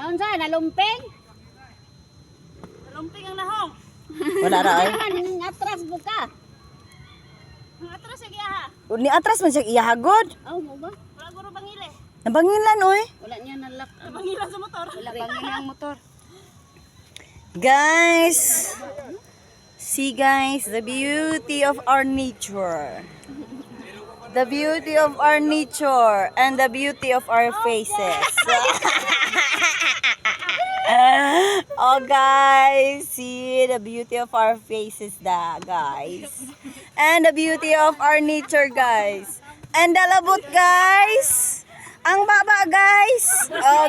Naon sa nalumping? Lumping ang nahong. Wala ra ay. Ning atras buka. Ang atras sa giyaha. Ni atras man siya iyahagod. Aw mo ba? Wala guro bangile. Nabangilan oy. Wala niya nalak. Bangilan sa motor. Wala bangin ang motor. Guys, see guys, the beauty of our nature. The beauty of our nature and the beauty of our faces. Oh guys, see the beauty of our faces da guys. And the beauty of our nature guys. And the labot guys. Ang baba guys. Oh,